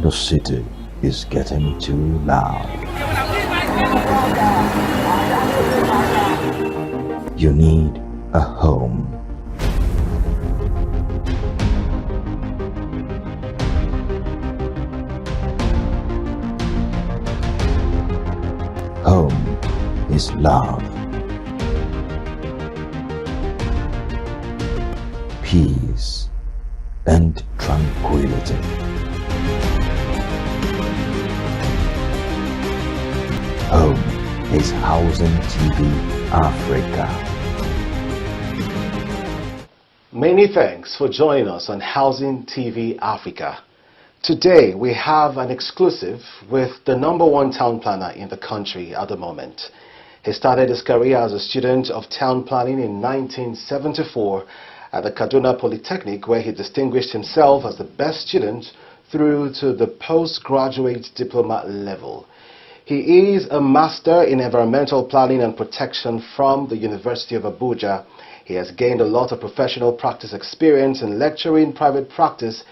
The city is getting too loud. You need a home. Home is love, peace, and tranquility. Home is Housing TV Africa. Many thanks for joining us on Housing TV Africa. Today we have an exclusive with the #1 town planner in the country at the moment. He started his career as a student of town planning in 1974 at the Kaduna Polytechnic, where he distinguished himself as the best student through to the postgraduate diploma level. He is a master in environmental planning and protection from the University of Abuja. He has gained a lot of professional practice experience in lecturing, private practice,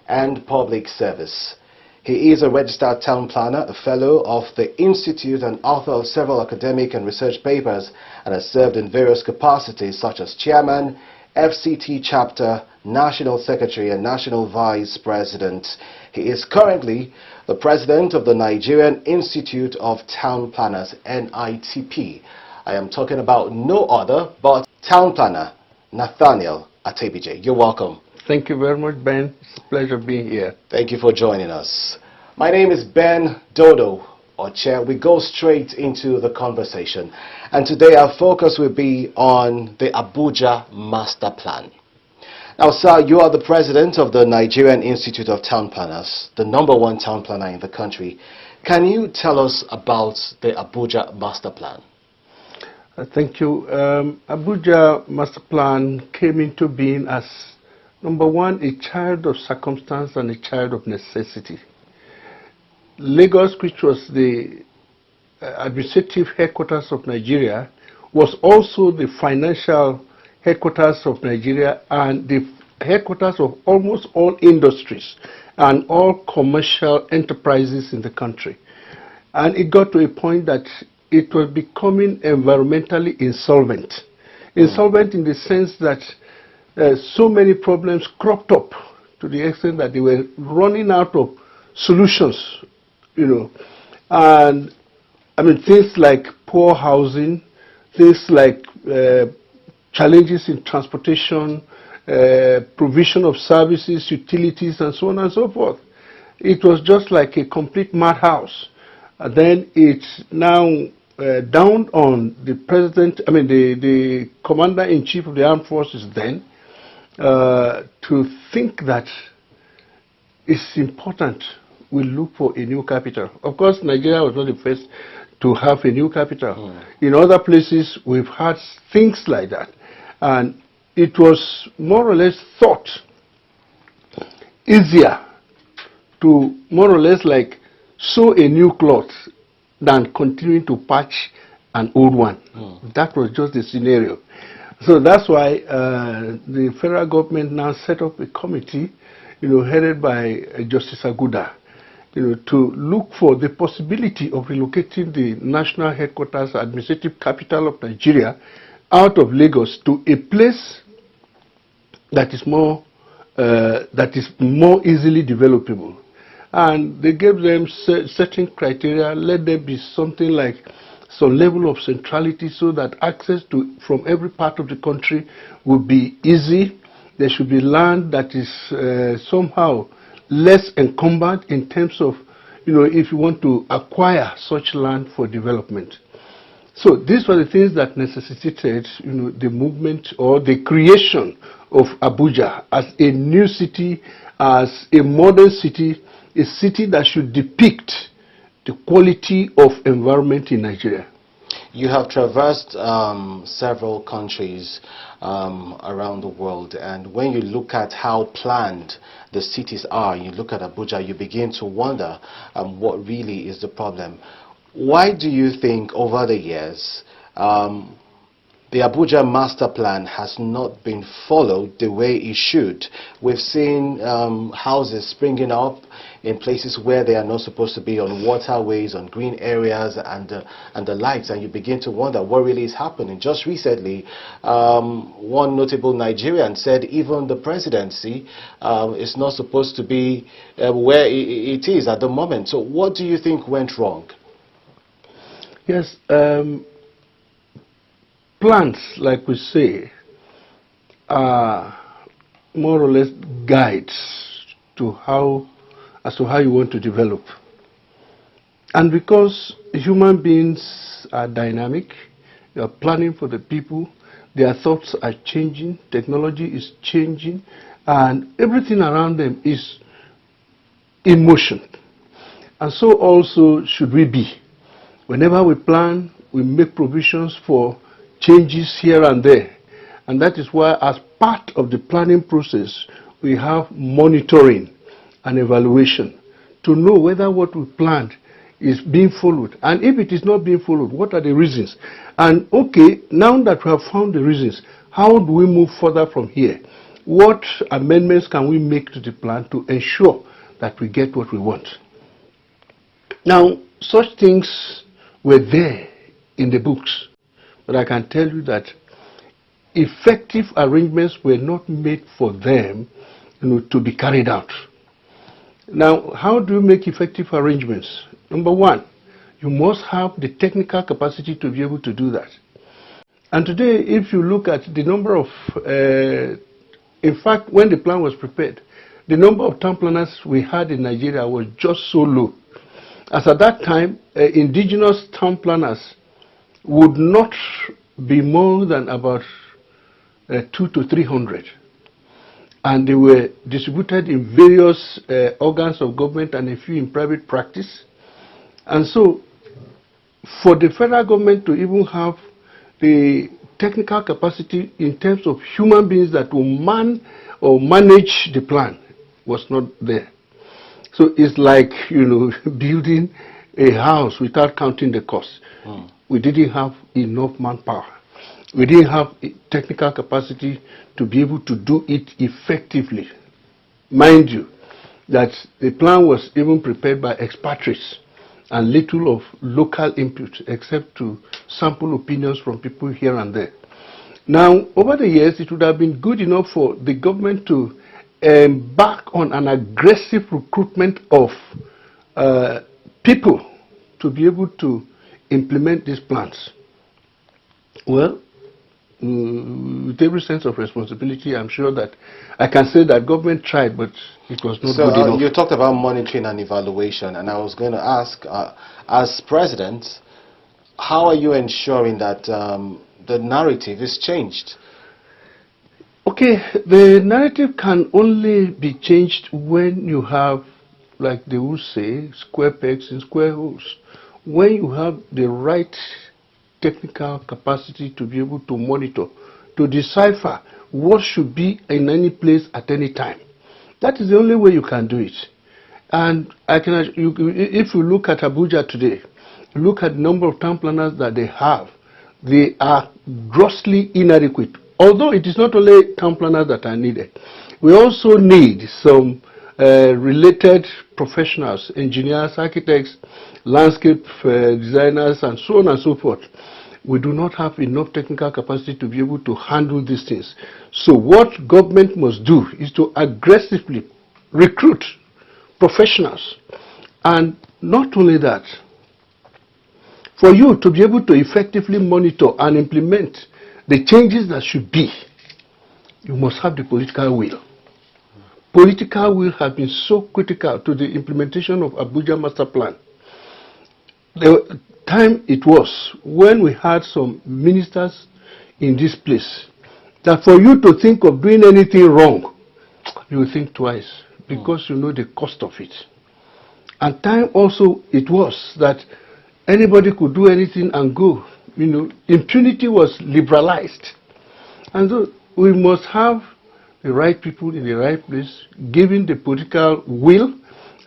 and public service. He is a registered town planner, a fellow of the Institute, and author of several academic and research papers, and has served in various capacities such as chairman, FCT chapter, national secretary, and national vice president. He is currently the president of the Nigerian Institute of Town Planners, NITP. I am talking about no other but town planner Nathaniel Atebije. You're welcome. Thank you very much, Ben. It's a pleasure being here. Thank you for joining us. My name is Ben Dodo Oche. We go straight into the conversation. And today our focus will be on the Abuja Master Plan. Now, sir, you are the president of the Nigerian Institute of Town Planners, the #1 town planner in the country. Can you tell us about the Abuja Master Plan? Thank you. Abuja Master Plan came into being as #1, a child of circumstance and a child of necessity. Lagos, which was the administrative headquarters of Nigeria, was also the financial headquarters of Nigeria and the headquarters of almost all industries and all commercial enterprises in the country. And it got to a point that it was becoming environmentally insolvent. Insolvent in the sense that so many problems cropped up to the extent that they were running out of solutions, and I mean things like poor housing, things like challenges in transportation, provision of services, utilities, and so on and so forth. It was just like a complete madhouse. And then it's now down on the president, the commander-in-chief of the armed forces then, to think that it's important we look for a new capital. Of course, Nigeria was not the first to have a new capital. In other places, we've had things like that. And it was more or less thought easier to more or less like sew a new cloth than continuing to patch an old one. That was just the scenario. So that's why the federal government now set up a committee, headed by Justice Aguda, to look for the possibility of relocating the national headquarters, administrative capital of Nigeria, out of Lagos to a place that is more easily developable. And they gave them certain criteria. Let there be something like some level of centrality so that access to from every part of the country will be easy. There should be land that is somehow less encumbered in terms of, if you want to acquire such land for development. So these were the things that necessitated, the movement or the creation of Abuja as a new city, as a modern city, a city that should depict the quality of environment in Nigeria. You have traversed several countries around the world, and when you look at how planned the cities are, you look at Abuja, you begin to wonder what really is the problem. Why do you think over the years the Abuja Master Plan has not been followed the way it should. We've seen houses springing up in places where they are not supposed to be, on waterways, on green areas, and the likes, and you begin to wonder what really is happening. Just recently, one notable Nigerian said even the presidency is not supposed to be where it is at the moment. So what do you think went wrong? Yes, plans, like we say, are more or less guides to as to how you want to develop. And because human beings are dynamic, you are planning for the people, their thoughts are changing, technology is changing, and everything around them is in motion. And so also should we be. Whenever we plan, we make provisions for changes here and there. And that is why, as part of the planning process, we have monitoring and evaluation to know whether what we planned is being followed. And if it is not being followed, what are the reasons? And okay, now that we have found the reasons, how do we move further from here? What amendments can we make to the plan to ensure that we get what we want? Now, such things were there in the books, but I can tell you that effective arrangements were not made for them, to be carried out. Now, how do you make effective arrangements? Number one, you must have the technical capacity to be able to do that. And today, if you look at the number of, in fact, when the plan was prepared, the number of town planners we had in Nigeria was just so low. As at that time, indigenous town planners would not be more than about 200 to 300. And they were distributed in various organs of government and a few in private practice. And so, for the federal government to even have the technical capacity in terms of human beings that will man or manage the plan was not there. So it's like, building a house without counting the cost. We didn't have enough manpower. We didn't have technical capacity to be able to do it effectively. Mind you, that the plan was even prepared by expatriates and little of local input, except to sample opinions from people here and there. Now, over the years, it would have been good enough for the government to embark on an aggressive recruitment of people to be able to implement these plans. Well, with every sense of responsibility, I'm sure that I can say that government tried, but it was not good enough. You talked about monitoring and evaluation, and I was going to ask, as president, how are you ensuring that the narrative is changed? Okay, the narrative can only be changed when you have, like they would say, square pegs in square holes. When you have the right technical capacity to be able to monitor, to decipher what should be in any place at any time. That is the only way you can do it. And if you look at Abuja today, look at the number of town planners that they have, they are grossly inadequate. Although it is not only town planners that are needed, we also need some related professionals, engineers, architects, landscape designers, and so on and so forth. We do not have enough technical capacity to be able to handle these things. So what government must do is to aggressively recruit professionals. And not only that, for you to be able to effectively monitor and implement the changes that should be, you must have the political will. Political will has been so critical to the implementation of Abuja Master Plan. The time it was when we had some ministers in this place, that for you to think of doing anything wrong, you will think twice, because you know the cost of it. And time also it was that anybody could do anything and go. Impunity was liberalized. And so we must have the right people in the right place, given the political will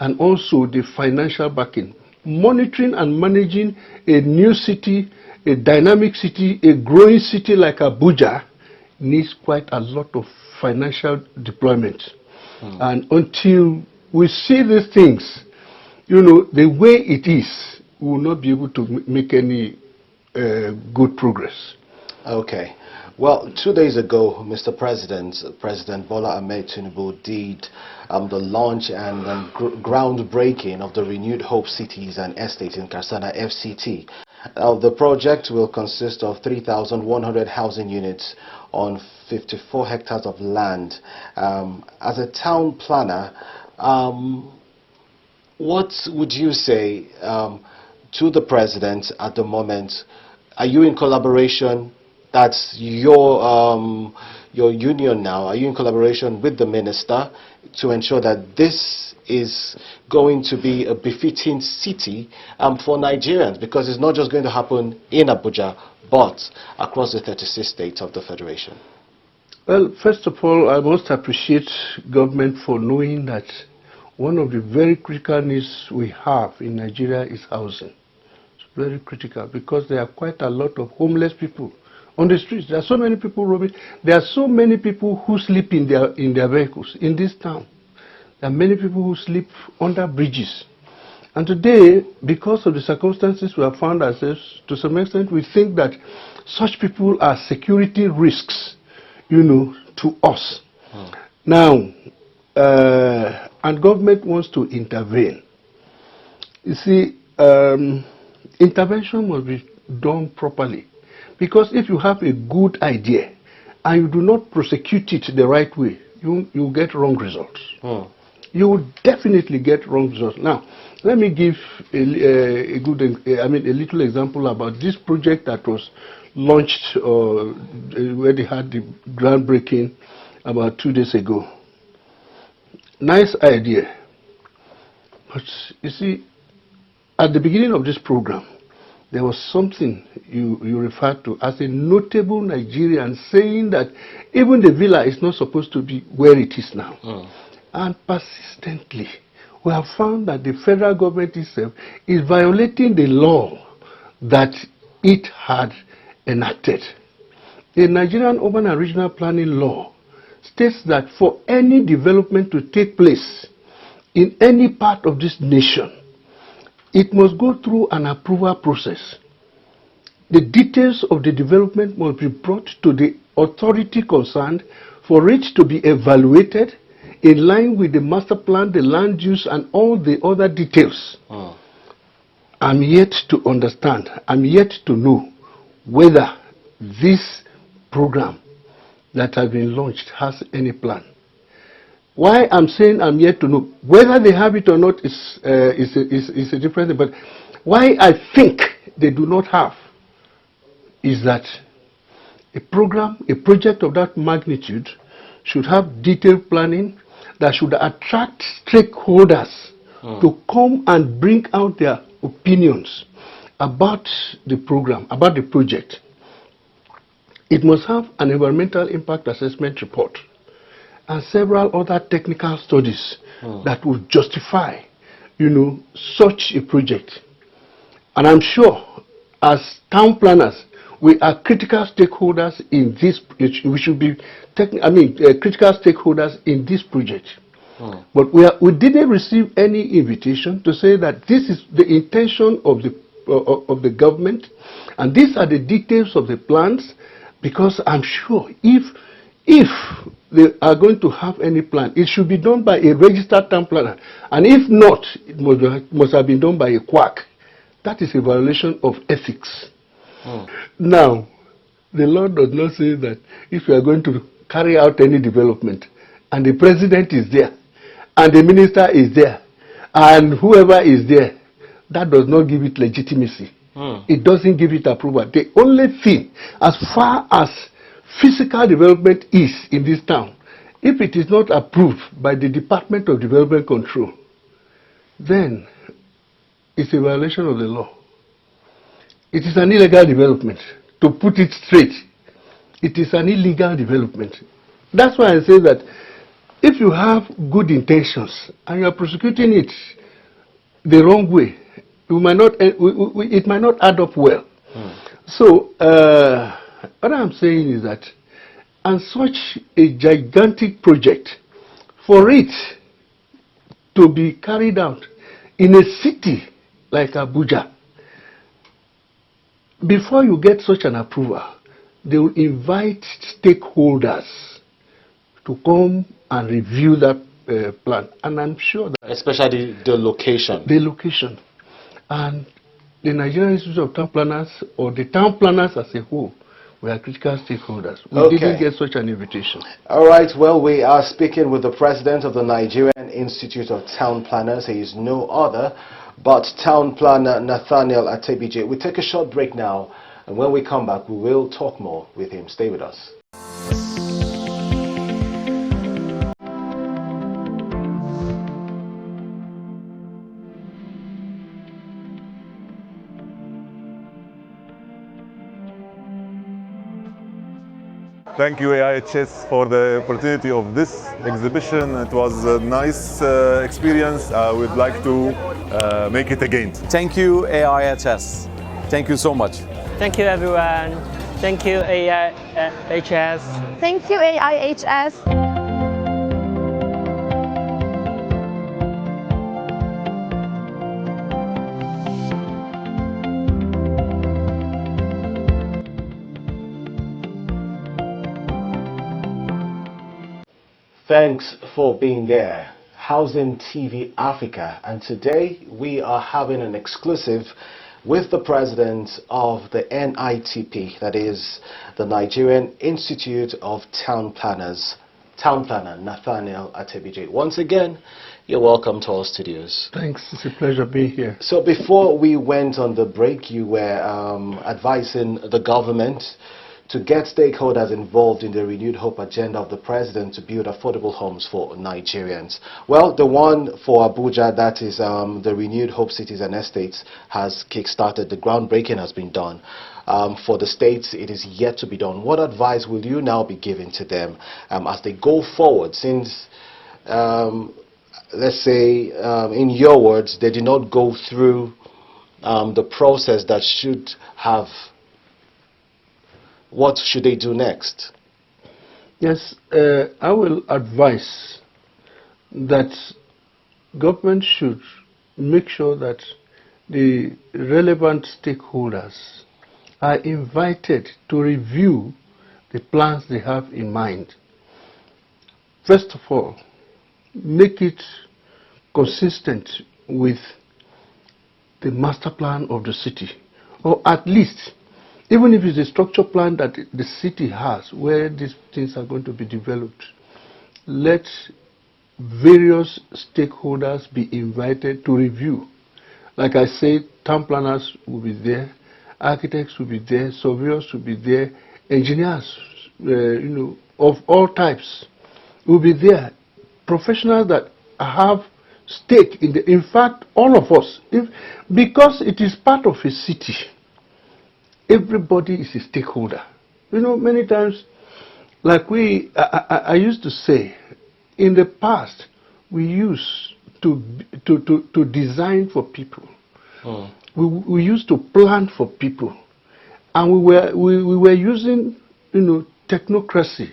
and also the financial backing. Monitoring and managing a new city, a dynamic city, a growing city like Abuja needs quite a lot of financial deployment. And until we see these things, the way it is, we will not be able to make any good progress. Okay. Well, 2 days ago, Mr. President Bola Ahmed Tinubu did the launch and groundbreaking of the Renewed Hope Cities and Estates in Karsana FCT. The project will consist of 3,100 housing units on 54 hectares of land. As a town planner, what would you say to the President at the moment? Are you in collaboration? That's your union now. Are you in collaboration with the minister to ensure that this is going to be a befitting city for Nigerians? Because it's not just going to happen in Abuja, but across the 36 states of the Federation. Well, first of all, I must appreciate government for knowing that one of the very critical needs we have in Nigeria is housing. It's very critical because there are quite a lot of homeless people on the streets. There are so many people roaming. There are so many people who sleep in their vehicles in this town. There are many people who sleep under bridges. And today, because of the circumstances we have found ourselves, to some extent, we think that such people are security risks, to us. Now, and government wants to intervene. You see, intervention must be done properly. Because if you have a good idea and you do not prosecute it the right way, you get wrong results. You will definitely get wrong results. Now, let me give a little example about this project that was launched where they had the groundbreaking about 2 days ago. Nice idea. But you see, at the beginning of this program, there was something you referred to as a notable Nigerian saying that even the villa is not supposed to be where it is now. And persistently, we have found that the federal government itself is violating the law that it had enacted. The Nigerian Urban and Regional Planning Law states that for any development to take place in any part of this nation, it must go through an approval process. The details of the development must be brought to the authority concerned for it to be evaluated in line with the master plan, the land use, and all the other details. I'm yet to understand, I'm yet to know whether this program that has been launched has any plan. Why I'm saying I'm yet to know whether they have it or not is a different thing. But why I think they do not have is that a project of that magnitude should have detailed planning that should attract stakeholders to come and bring out their opinions about the program, about the project. It must have an environmental impact assessment report and several other technical studies that will justify, such a project. And I'm sure, as town planners, we are critical stakeholders in this. We should be, critical stakeholders in this project. But we didn't receive any invitation to say that this is the intention of the government, and these are the details of the plans. Because I'm sure if they are going to have any plan, it should be done by a registered town planner. And if not, it must have been done by a quack. That is a violation of ethics. Now, the law does not say that if you are going to carry out any development, and the president is there, and the minister is there, and whoever is there, that does not give it legitimacy. It doesn't give it approval. The only thing, as far as physical development is in this town, if it is not approved by the Department of Development Control, then it's a violation of the law. It is an illegal development. To put it straight, it is an illegal development. That's why I say that if you have good intentions and you are prosecuting it the wrong way, it might not add up well. So, what I'm saying is that, and such a gigantic project, for it to be carried out in a city like Abuja, before you get such an approval, they will invite stakeholders to come and review that plan. And I'm sure that... Especially the location. The location. And the Nigerian Institute of Town Planners, or the town planners as a whole, were critical stakeholders. We didn't get such an invitation. All right, well, we are speaking with the president of the Nigerian Institute of Town Planners. He is no other but town planner Nathaniel Atebije. We take a short break now, and when we come back, we will talk more with him. Stay with us. Thank you, AIHS, for the opportunity of this exhibition. It was a nice experience. I would like to make it again. Thank you, AIHS. Thank you so much. Thank you, everyone. Thank you, AIHS. Thank you, AIHS. Thanks for being there. Housing TV Africa, and today we are having an exclusive with the president of the NITP, that is the Nigerian Institute of Town Planners, Town Planner Nathaniel Atebije. Once again, you're welcome to our studios. Thanks, it's a pleasure being here. So before we went on the break, you were advising the government to get stakeholders involved in the renewed hope agenda of the president to build affordable homes for Nigerians. Well, the one for Abuja, that is the renewed hope cities and estates, has kick-started. The groundbreaking has been done. For the states, it is yet to be done. What advice will you now be giving to them as they go forward, since let's say, in your words, they did not go through the process that should have? What should they do next? Yes, I will advise that government should make sure that the relevant stakeholders are invited to review the plans they have in mind. First of all, make it consistent with the master plan of the city, or at least, even if it's a structure plan that the city has where these things are going to be developed, let various stakeholders be invited to review. Like I said, town planners will be there, architects will be there, surveyors will be there, engineers, of all types will be there. Professionals that have stake in the, in fact, all of us, because it is part of a city. Everybody is a stakeholder. Many times, like I used to say, in the past, we used to design for people. We used to plan for people, and we were using technocracy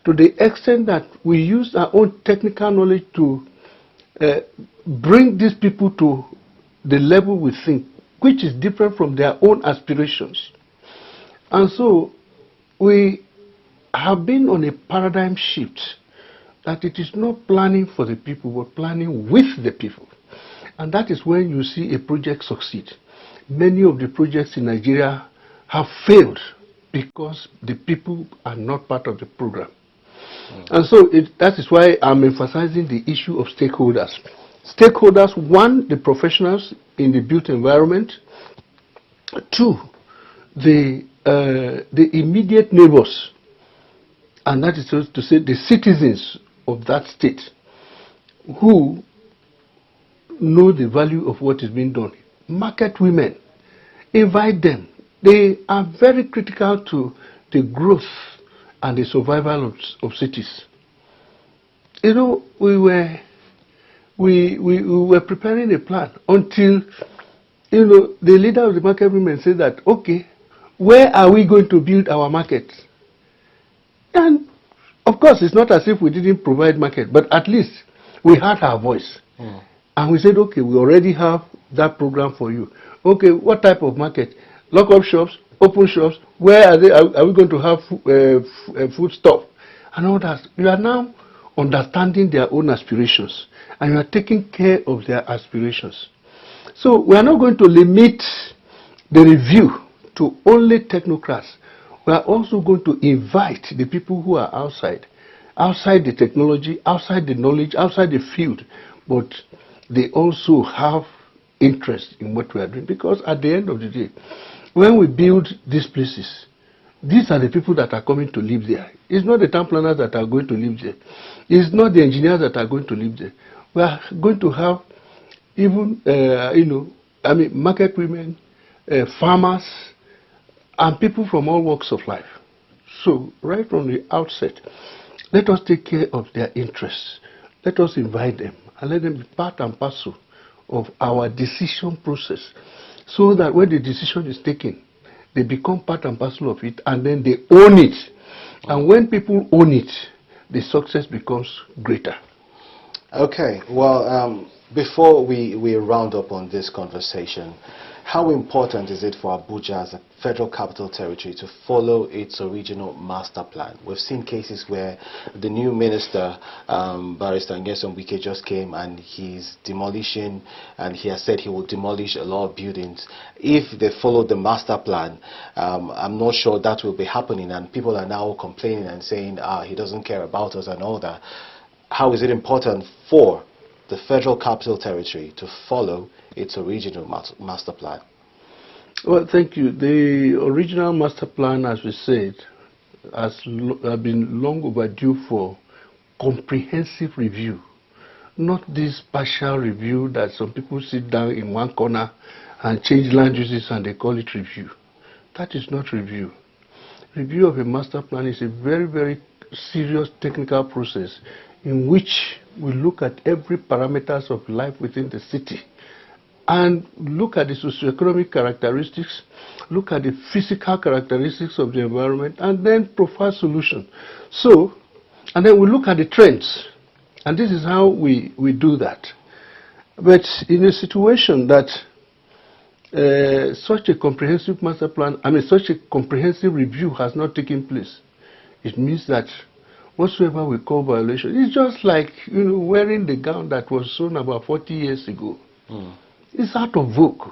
to the extent that we used our own technical knowledge to bring these people to the level we think, which is different from their own aspirations. And so we have been on a paradigm shift that it is not planning for the people, but planning with the people. And that is when you see a project succeed. Many of the projects in Nigeria have failed because the people are not part of the program. And so that is why I'm emphasizing the issue of stakeholders. Stakeholders, one, the professionals in the built environment. Two, the immediate neighbors, and that is to say the citizens of that state who know the value of what is being done. Market women, invite them. They are very critical to the growth and the survival of cities. We were preparing a plan until the leader of the market women said that, okay, where are we going to build our market? And of course, it's not as if we didn't provide market, but at least we had our voice. And we said, okay, we already have that program for you. Okay, what type of market? Lock-up shops, open shops, where are they? Are we going to have food stuff? And all that. You are now understanding their own aspirations, and you are taking care of their aspirations. So we are not going to limit the review to only technocrats. We are also going to invite the people who are outside the technology, outside the knowledge, outside the field, but they also have interest in what we are doing. Because at the end of the day, when we build these places, these are the people that are coming to live there. It's not the town planners that are going to live there. It's not the engineers that are going to live there. We are going to have even, market women, farmers, and people from all walks of life. So, right from the outset, let us take care of their interests. Let us invite them and let them be part and parcel of our decision process, so that when the decision is taken, they become part and parcel of it, and then they own it. And when people own it, the success becomes greater. Okay, well, before we round up on this conversation, how important is it for Abuja as a federal capital territory to follow its original master plan? We've seen cases where the new minister, Barrister Nyesom Wike, just came and he's demolishing, and he has said he will demolish a lot of buildings. If they follow the master plan, I'm not sure that will be happening, and people are now complaining and saying, he doesn't care about us and all that. How is it important for the federal capital territory to follow its original master plan? Well, thank you. The original master plan, as we said, has been long overdue for comprehensive review. Not this partial review that some people sit down in one corner and change land uses and they call it review. That is not review. Review of a master plan is a very, very serious technical process in which we look at every parameters of life within the city and look at the socioeconomic characteristics, look at the physical characteristics of the environment, and then provide solutions. So, and then we look at the trends, and this is how we do that. But in a situation that such a comprehensive master plan, such a comprehensive review has not taken place, it means that whatsoever we call violation, it's just like wearing the gown that was sewn about 40 years ago. It's out of vogue.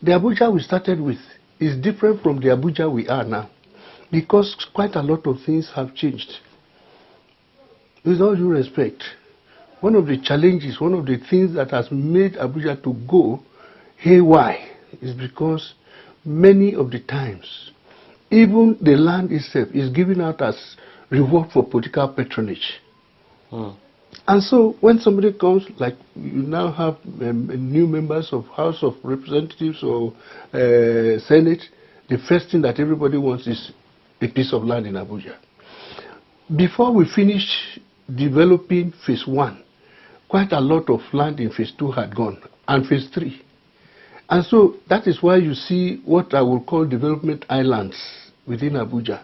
The Abuja we started with is different from the Abuja we are now, because quite a lot of things have changed. With all due respect, one of the challenges, one of the things that has made Abuja to go haywire is because many of the times, even the land itself is given out as reward for political patronage. And so when somebody comes, like you now have new members of House of Representatives or Senate, the first thing that everybody wants is a piece of land in Abuja. Before we finish developing phase 1, quite a lot of land in phase 2 had gone, and phase 3. And so that is why you see what I will call development islands within Abuja.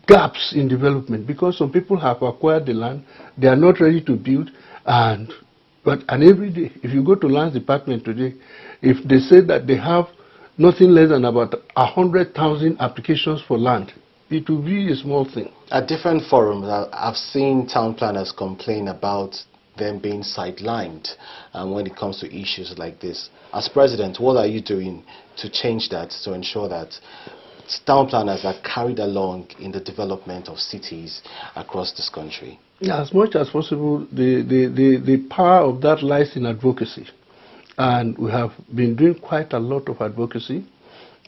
Gaps in development, because some people have acquired the land, they are not ready to build, and every day, if you go to Lands Department today, if they say that they have nothing less than about 100,000 applications for land, it will be a small thing. At different forums, I've seen town planners complain about them being sidelined when it comes to issues like this. As president, what are you doing to change that, to ensure that town planners are carried along in the development of cities across this country? Yeah, as much as possible, the power of that lies in advocacy. And we have been doing quite a lot of advocacy.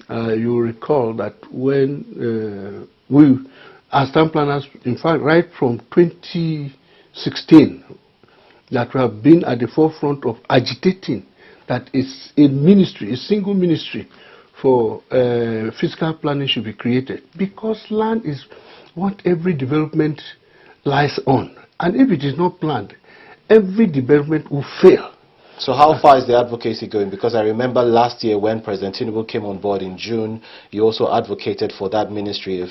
You will recall that when we, as town planners, in fact, right from 2016, that we have been at the forefront of agitating that it's a ministry, a single ministry for fiscal planning should be created, because land is what every development lies on, and if it is not planned, every development will fail. So how far is the advocacy going? Because I remember last year when President Tinubu came on board in June, you also advocated for that Ministry of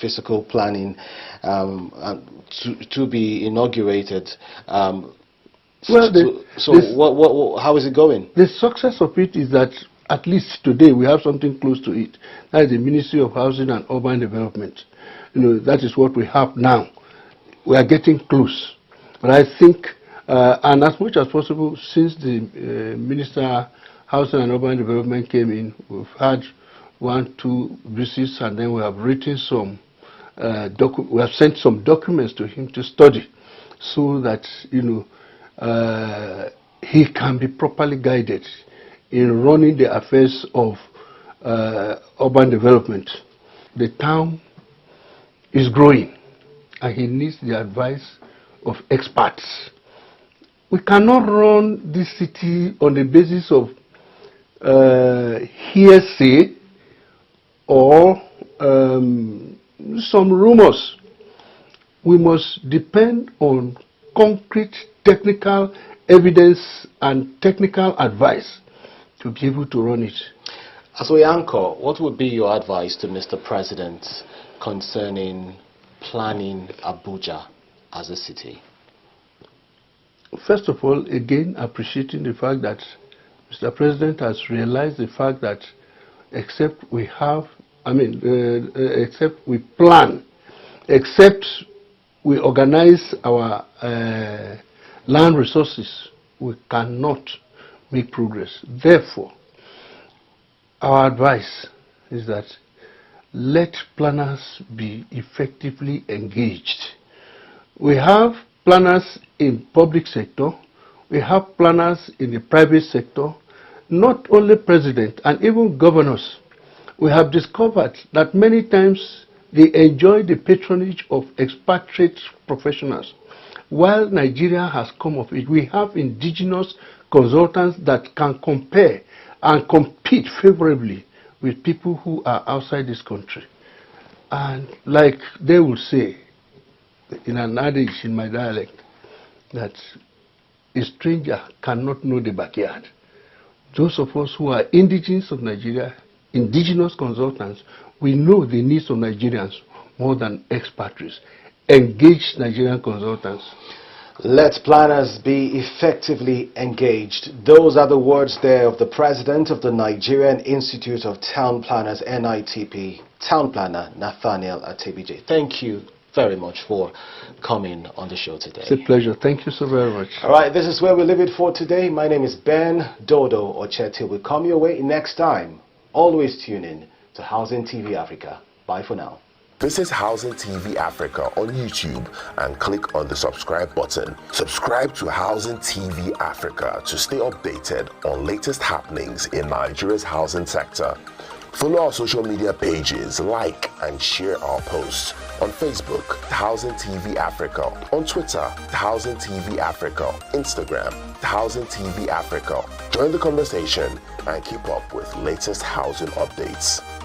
Fiscal Planning to be inaugurated. How is it going? The success of it is that at least today we have something close to it. That is the Ministry of Housing and Urban Development. That is what we have now. We are getting close. But I think, and as much as possible, since the Minister of Housing and Urban Development came in, we've had 1-2 visits, and then we have written some, we have sent some documents to him to study, so that he can be properly guided in running the affairs of urban development. The town is growing, and he needs the advice of experts. We cannot run this city on the basis of hearsay or some rumors. We must depend on concrete technical evidence and technical advice to be able to run it. As we anchor, what would be your advice to Mr. President concerning planning Abuja as a city? First of all, again, appreciating the fact that Mr. President has realized the fact that except we plan, except we organize our land resources, we cannot make progress. Therefore, our advice is that let planners be effectively engaged. We have planners in public sector, we have planners in the private sector, not only president and even governors. We have discovered that many times they enjoy the patronage of expatriate professionals. While Nigeria has come of it, we have indigenous consultants that can compare and compete favorably with people who are outside this country. And like they will say, in an adage in my dialect, that a stranger cannot know the backyard. Those of us who are indigenous of Nigeria, indigenous consultants, we know the needs of Nigerians more than expatriates. Engage Nigerian consultants. Let planners be effectively engaged. Those are the words there of the president of the Nigerian Institute of Town Planners, NITP, town planner Nathaniel Atebije. Thank you very much for coming on the show today. It's a pleasure. Thank you so very much. All right, this is where we leave it for today. My name is Ben Dodo Ocheti. We'll come your way next time. Always tune in to Housing TV Africa. Bye for now. Visit Housing TV Africa on YouTube and click on the subscribe button. Subscribe to Housing TV Africa to stay updated on latest happenings in Nigeria's housing sector. Follow our social media pages, like and share our posts. On Facebook, Housing TV Africa. On Twitter, Housing TV Africa. Instagram, Housing TV Africa. Join the conversation and keep up with latest housing updates.